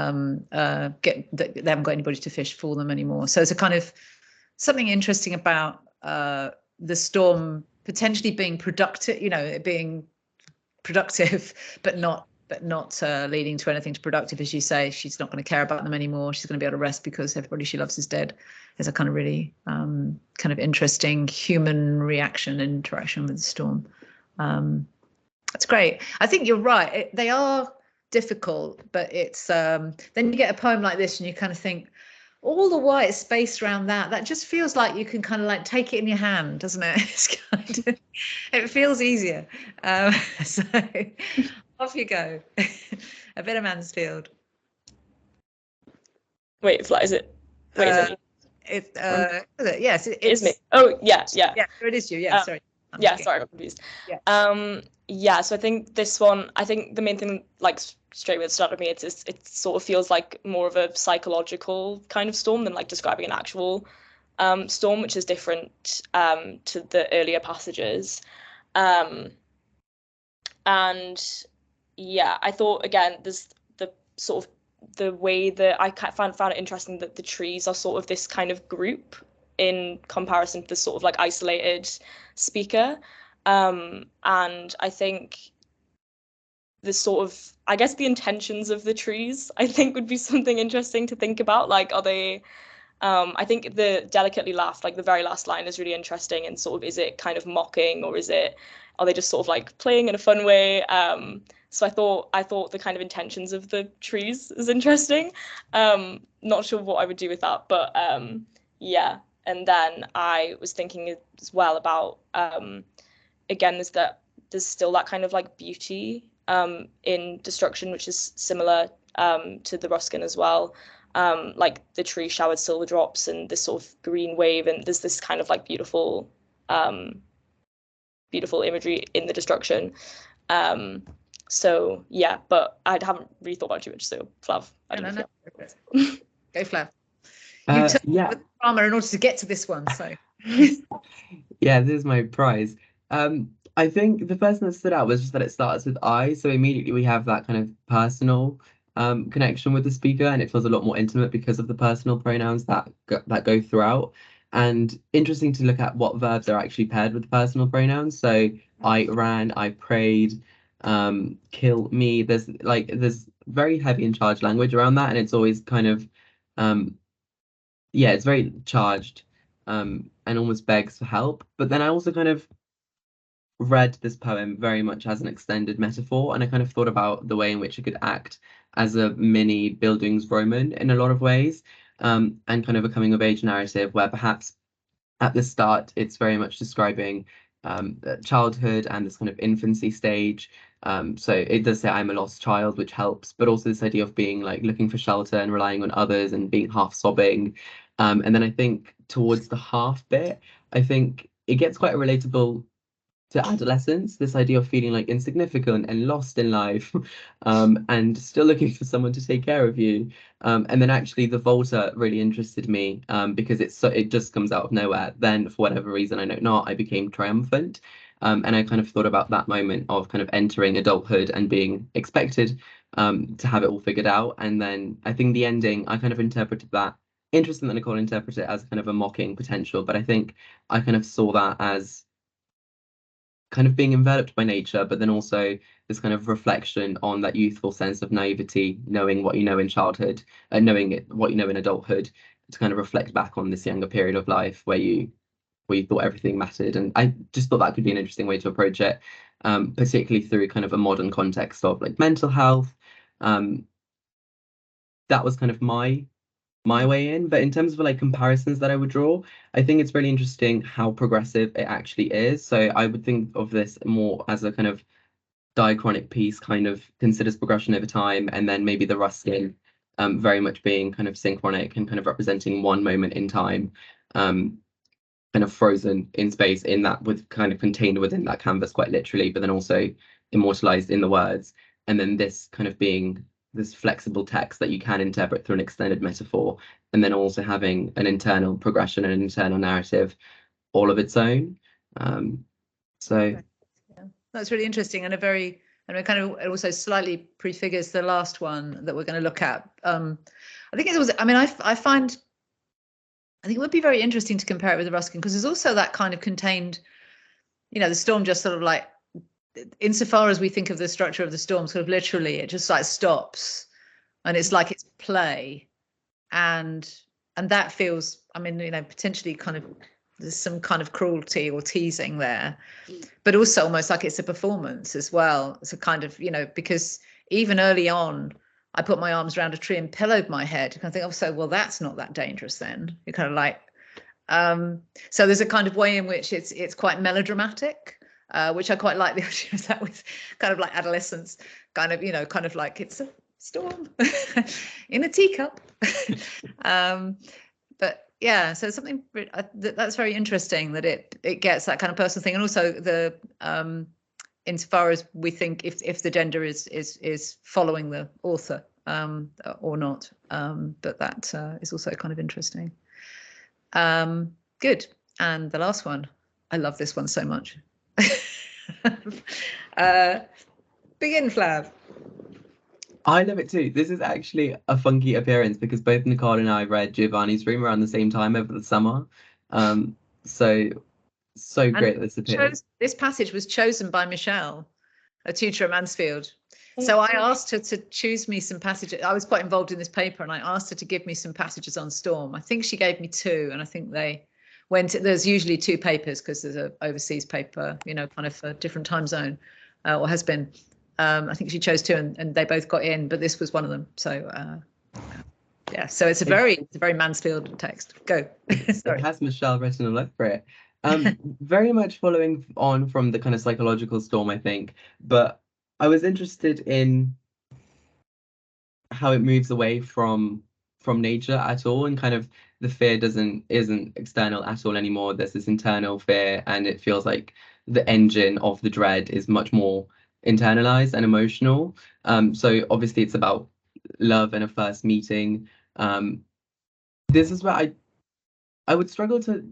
haven't got anybody to fish for them anymore. So it's a kind of something interesting about the storm potentially being productive, being productive, but not leading to anything productive. As you say, she's not going to care about them anymore. She's going to be able to rest because everybody she loves is dead. There's a kind of really kind of interesting human reaction and interaction with the storm. That's great. I think you're right. They are difficult, but it's then you get a poem like this and you kind of think, all the white space around that just feels like you can kind of like take it in your hand, doesn't it? It's kind of, it feels easier. So off you go. A bit of Mansfield. Wait, is it? Wait, is it? Yes, it's me. Oh, yeah. Yeah, it is you. Yeah, sorry. Sorry, I got confused. Yeah. So I think this one, I think the main thing, like straight with started me, it sort of feels like more of a psychological kind of storm than like describing an actual storm, which is different to the earlier passages. And yeah, I thought again, there's the sort of the way that I found it interesting that the trees are sort of this kind of group in comparison to the sort of like isolated speaker. And I think the sort of, I guess the intentions of the trees, I think would be something interesting to think about. Like, are they, I think the delicately laughed, like the very last line is really interesting, and sort of, is it kind of mocking, or are they just sort of like playing in a fun way? So I thought the kind of intentions of the trees is interesting. Not sure what I would do with that, but yeah. And then I was thinking as well about, again, there's still that kind of like beauty in destruction, which is similar to the Ruskin as well. Like the tree showered silver drops and this sort of green wave, and there's this kind of like beautiful imagery in the destruction. So yeah, but I haven't really thought about it too much. So Flav, Go Flav. You took the drama in order to get to this one, so yeah, this is my prize. I think the first thing that stood out was just that it starts with I, so immediately we have that kind of personal connection with the speaker, and it feels a lot more intimate because of the personal pronouns that go throughout. And interesting to look at what verbs are actually paired with the personal pronouns. So I ran, I prayed, kill me. There's very heavy and charged language around that, and it's always kind of it's very charged and almost begs for help. But then I also kind of read this poem very much as an extended metaphor, and I kind of thought about the way in which it could act as a mini Bildungsroman in a lot of ways, and kind of a coming of age narrative where perhaps at the start it's very much describing childhood and this kind of infancy stage. So it does say I'm a lost child, which helps, but also this idea of being like looking for shelter and relying on others and being half sobbing. And then I think towards the half bit, I think it gets quite relatable to adolescence, this idea of feeling like insignificant and lost in life, and still looking for someone to take care of you. And then actually the Volta really interested me because it just comes out of nowhere. Then for whatever reason, I know not, I became triumphant. And I kind of thought about that moment of kind of entering adulthood and being expected to have it all figured out. And then I think the ending, I kind of interpreted that. Interesting that Nicole interpreted it as kind of a mocking potential, but I think I kind of saw that as kind of being enveloped by nature, but then also this kind of reflection on that youthful sense of naivety, knowing what you know in childhood, and knowing what you know in adulthood, to kind of reflect back on this younger period of life where you thought everything mattered. And I just thought that could be an interesting way to approach it, particularly through kind of a modern context of like mental health. That was kind of my way in. But in terms of like comparisons that I would draw, I think it's really interesting how progressive it actually is. So I would think of this more as a kind of diachronic piece kind of considers progression over time, and then maybe the ruskin very much being kind of synchronic and kind of representing one moment in time, kind of frozen in space, in that, with kind of contained within that canvas quite literally, but then also immortalized in the words. And then this kind of being this flexible text that you can interpret through an extended metaphor, and then also having an internal progression and an internal narrative all of its own. So yeah, that's really interesting, and it kind of also slightly prefigures the last one that we're going to look at. I think it was, I mean, I think it would be very interesting to compare it with the Ruskin, because there's also that kind of contained, you know, the storm just sort of like, insofar as we think of the structure of the storm, sort of literally, it just like stops, and it's like it's play, and that feels, I mean, you know, potentially kind of, there's some kind of cruelty or teasing there, but also almost like it's a performance as well. It's a kind of, you know, because even early on, I put my arms around a tree and pillowed my head. And I think, oh, so, well, that's not that dangerous then. You're kind of like, so there's a kind of way in which it's quite melodramatic, which I quite like the idea of that, with kind of like adolescence, kind of, you know, kind of like it's a storm in a teacup. But yeah, so something that's very interesting, that it gets that kind of personal thing, and also the insofar as we think if the gender is following the author or not, but that is also kind of interesting. Good. And the last one, I love this one so much. Begin, Flav. I love it too. This is actually a funky appearance, because both Nicole and I read Giovanni's Room around the same time over the summer. So great that this appears. This passage was chosen by Michelle, a tutor at Mansfield. So I asked her to choose me some passages. I was quite involved in this paper, and I asked her to give me some passages on storm. I think she gave me 2, and I think they went, there's usually 2 papers, because there's an overseas paper, you know, kind of a different time zone, or has been. I think she chose 2, and they both got in, but this was one of them. So yeah, so it's a very Mansfield text. Go. Sorry. It has Michelle written all over it. Very much following on from the kind of psychological storm, I think, but I was interested in how it moves away from nature at all, and kind of the fear isn't external at all anymore. There's this internal fear, and it feels like the engine of the dread is much more internalized and emotional. So obviously it's about love and a first meeting. This is where I would struggle to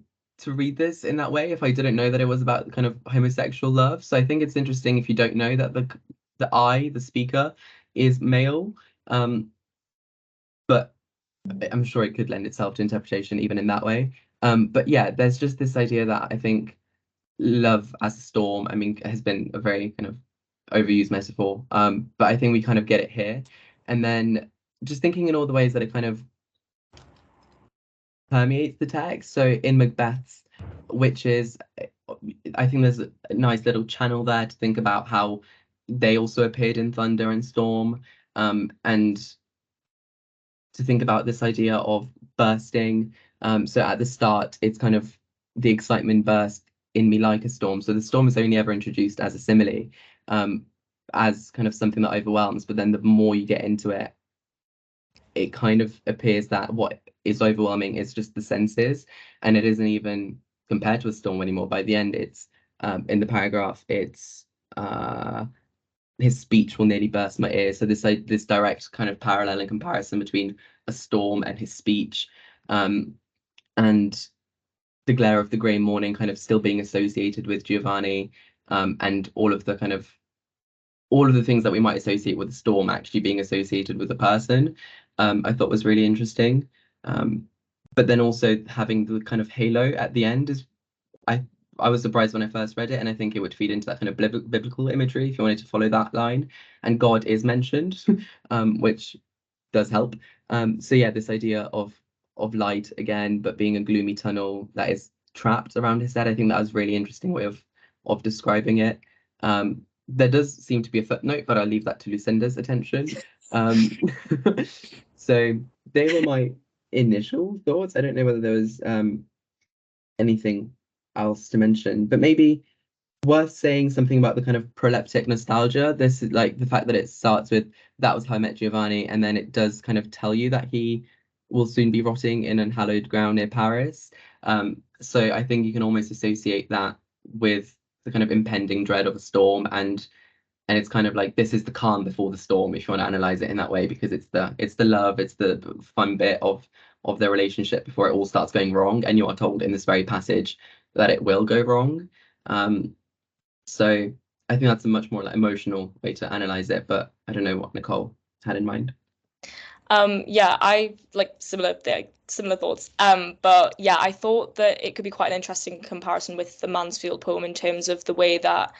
read this in that way if I didn't know that it was about kind of homosexual love. So I think it's interesting if you don't know that the speaker, is male, but I'm sure it could lend itself to interpretation even in that way. But yeah, there's just this idea that I think love as a storm, I mean, has been a very kind of overused metaphor, but I think we kind of get it here. And then just thinking in all the ways that it kind of permeates the text. So in Macbeth's witches, I think there's a nice little channel there to think about how they also appeared in thunder and storm, and to think about this idea of bursting. So at the start, it's kind of the excitement burst in me like a storm. So the storm is only ever introduced as a simile, as kind of something that overwhelms. But then the more you get into it, it kind of appears that what is overwhelming is just the senses, and it isn't even compared to a storm anymore. By the end, it's in the paragraph, it's his speech will nearly burst my ears. So this direct kind of parallel and comparison between a storm and his speech, and the glare of the grey morning kind of still being associated with Giovanni, and all of the things that we might associate with the storm actually being associated with the person, I thought was really interesting. But then also having the kind of halo at the end is, I was surprised when I first read it, and I think it would feed into that kind of biblical imagery if you wanted to follow that line. And God is mentioned, which does help. So yeah, this idea of light again, but being a gloomy tunnel that is trapped around his head. I think that was a really interesting way of describing it. There does seem to be a footnote, but I'll leave that to Lucinda's attention. So they were my initial thoughts. I don't know whether there was anything else to mention, but maybe worth saying something about the kind of proleptic nostalgia. This is like the fact that it starts with "that was how I met Giovanni," and then it does kind of tell you that he will soon be rotting in an unhallowed ground near Paris. So I think you can almost associate that with the kind of impending dread of a storm, and it's kind of like this is the calm before the storm, if you want to analyze it in that way, because it's the love, it's the fun bit of their relationship before it all starts going wrong, and you are told in this very passage that it will go wrong. So I think that's a much more like emotional way to analyze it, but I don't know what Nicole had in mind. Yeah, I like similar thoughts. But yeah, I thought that it could be quite an interesting comparison with the Mansfield poem in terms of the way that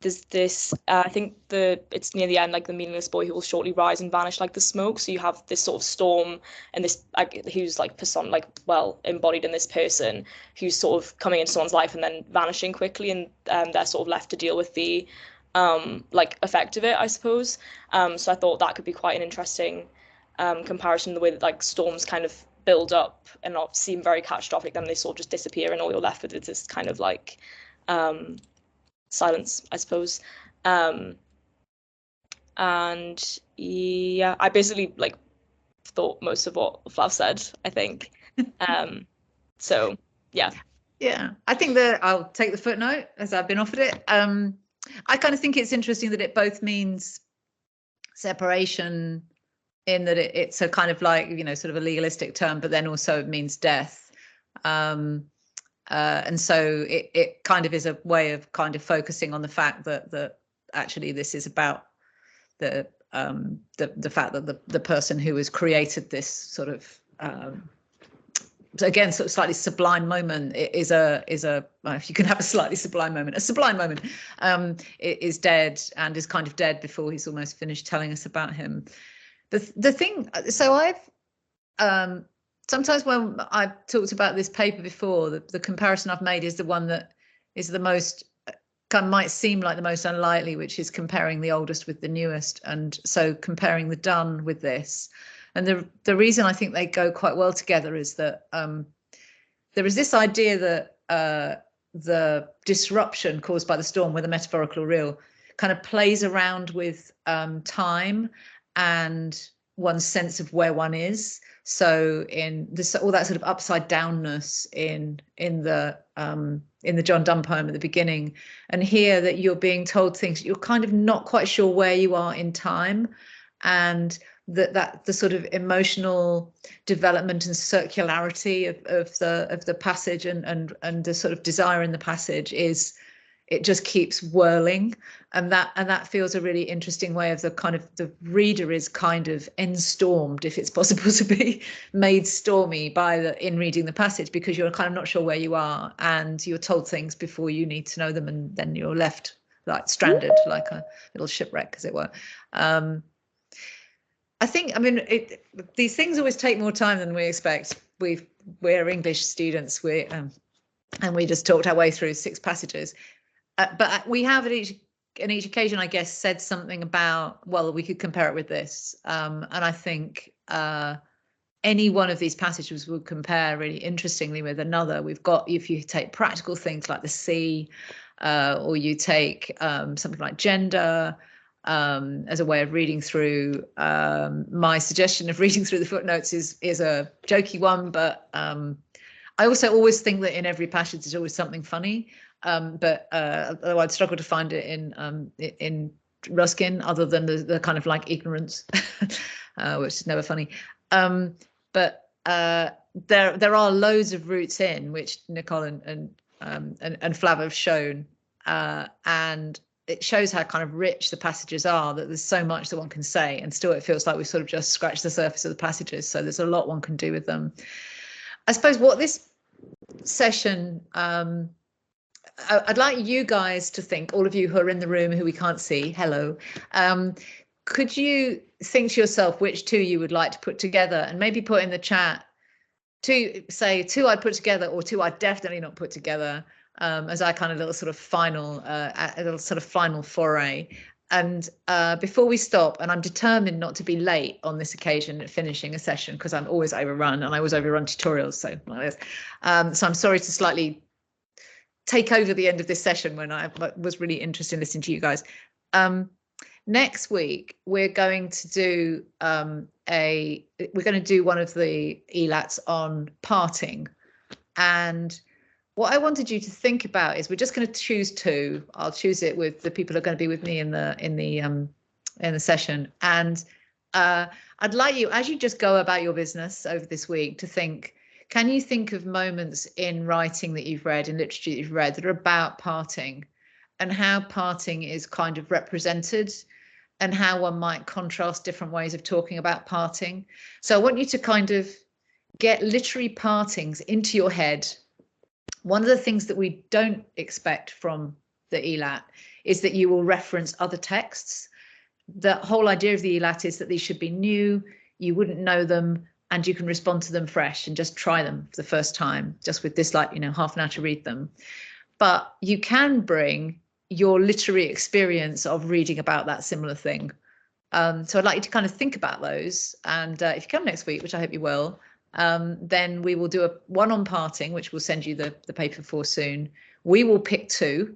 there's this I think it's near the end, like the meaningless boy who will shortly rise and vanish like the smoke. So you have this sort of storm and this who's like embodied in this person who's sort of coming into someone's life and then vanishing quickly, and they're sort of left to deal with the like effect of it, I suppose. So I thought that could be quite an interesting comparison, the way that like storms kind of build up and not seem very catastrophic, then they sort of just disappear and all you're left with is this kind of like silence, I suppose. And yeah, I basically like thought most of what Flav said, I think. So yeah. Yeah, I think that I'll take the footnote as I've been offered it. I kind of think it's interesting that it both means separation, in that it's a kind of like, you know, sort of a legalistic term, but then also it means death. And so it kind of is a way of kind of focusing on the fact that actually this is about the fact that the person who has created this sort of again sort of slightly sublime moment is if you can have a slightly sublime moment, is dead, and is kind of dead before he's almost finished telling us about him. The thing, so I've sometimes when I've talked about this paper before, the comparison I've made is the one that is the most kind of might seem like the most unlikely, which is comparing the oldest with the newest, and so comparing the done with this. And the reason I think they go quite well together is that there is this idea that the disruption caused by the storm, whether metaphorical or real, kind of plays around with time and one's sense of where one is. So in this, all that sort of upside downness in the John Donne poem at the beginning, and here that you're being told things, you're kind of not quite sure where you are in time, and that the sort of emotional development and circularity of the passage and the sort of desire in the passage is, it just keeps whirling, and that feels a really interesting way of the reader is kind of enstormed, if it's possible to be made stormy in reading the passage, because you're kind of not sure where you are and you're told things before you need to know them, and then you're left like stranded, like a little shipwreck, as it were. I think, I mean, these things always take more time than we expect. We're English students, and we just talked our way through 6 passages. But we have on each occasion, I guess, said something about, well, we could compare it with this. And I think any one of these passages would compare really interestingly with another. We've got, if you take practical things like the sea, or you take something like gender, as a way of reading through. My suggestion of reading through the footnotes is a jokey one, but I also always think that in every passage there's always something funny. But although I'd struggle to find it in Ruskin, other than the kind of like ignorance, which is never funny. But there are loads of routes in, which Nicole and Flav have shown, and it shows how kind of rich the passages are, that there's so much that one can say, and still it feels like we've sort of just scratched the surface of the passages. So there's a lot one can do with them. I suppose what this session, I'd like you guys to think, all of you who are in the room who we can't see, hello, could you think to yourself which 2 you would like to put together, and maybe put in the chat 2 I'd put together, or 2 I'd definitely not put together, as I kind of little sort of final foray. And before we stop, and I'm determined not to be late on this occasion at finishing a session, because I'm always overrun, and I always overrun tutorials, so like this. So I'm sorry to slightly take over the end of this session when I was really interested in listening to you guys. Next week, we're going to do one of the ELATs on parting. And what I wanted you to think about is we're just going to choose two. I'll choose it with the people who are going to be with me in the session. And I'd like you, as you just go about your business over this week, to think, can you think of moments in writing that you've read, in literature that you've read, that are about parting, and how parting is kind of represented, and how one might contrast different ways of talking about parting? So I want you to kind of get literary partings into your head. One of the things that we don't expect from the ELAT is that you will reference other texts. The whole idea of the ELAT is that these should be new, you wouldn't know them, and you can respond to them fresh and just try them for the first time, just with this, like, half an hour to read them. But you can bring your literary experience of reading about that similar thing. So I'd like you to kind of think about those. And if you come next week, which I hope you will, then we will do one on parting, which we'll send you the paper for soon. We will pick two,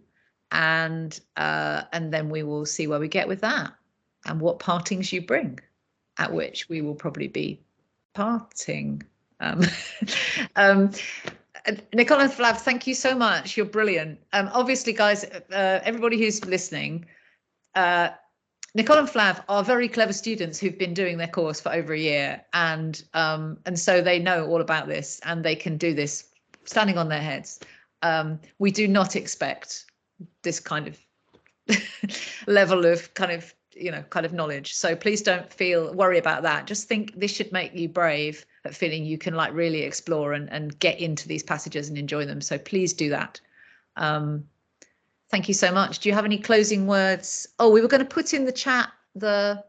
and then we will see where we get with that and what partings you bring, at which we will probably be parting. Nicole and Flav, thank you so much. You're brilliant. Obviously, guys, everybody who's listening, Nicole and Flav are very clever students who've been doing their course for over a year, and so they know all about this, and they can do this standing on their heads. We do not expect this kind of level of kind of knowledge. So please don't worry about that. Just think this should make you brave at feeling you can like really explore and get into these passages and enjoy them. So please do that. Thank you so much. Do you have any closing words? Oh, we were going to put in the chat the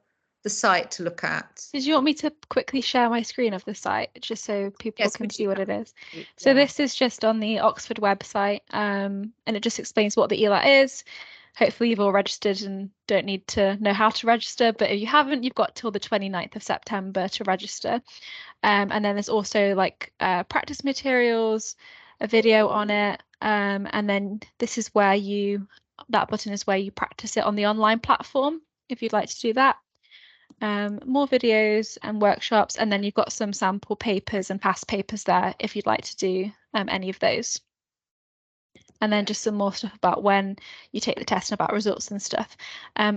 site to look at. Did you want me to quickly share my screen of the site just so people can see what it is? Yeah. So this is just on the Oxford website, and it just explains what the ELAT is. Hopefully you've all registered and don't need to know how to register, but if you haven't, you've got till the 29th of September to register. And then there's also like practice materials, a video on it, and then this is where that button is where you practice it on the online platform if you'd like to do that. More videos and workshops, and then you've got some sample papers and past papers there if you'd like to do any of those. And then just some more stuff about when you take the test and about results and stuff.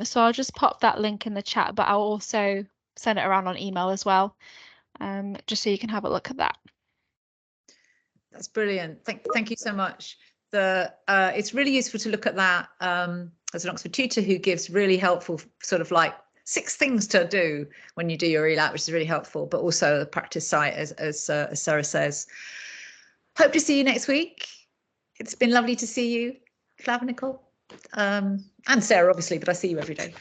So I'll just pop that link in the chat, but I'll also send it around on email as well, just so you can have a look at that. That's brilliant. Thank you so much. It's really useful to look at that as an Oxford tutor who gives really helpful sort of like 6 things to do when you do your ELAT, which is really helpful, but also the practice site, as Sarah says. Hope to see you next week. It's been lovely to see you, Flav and Nicole, and Sarah, obviously, but I see you every day.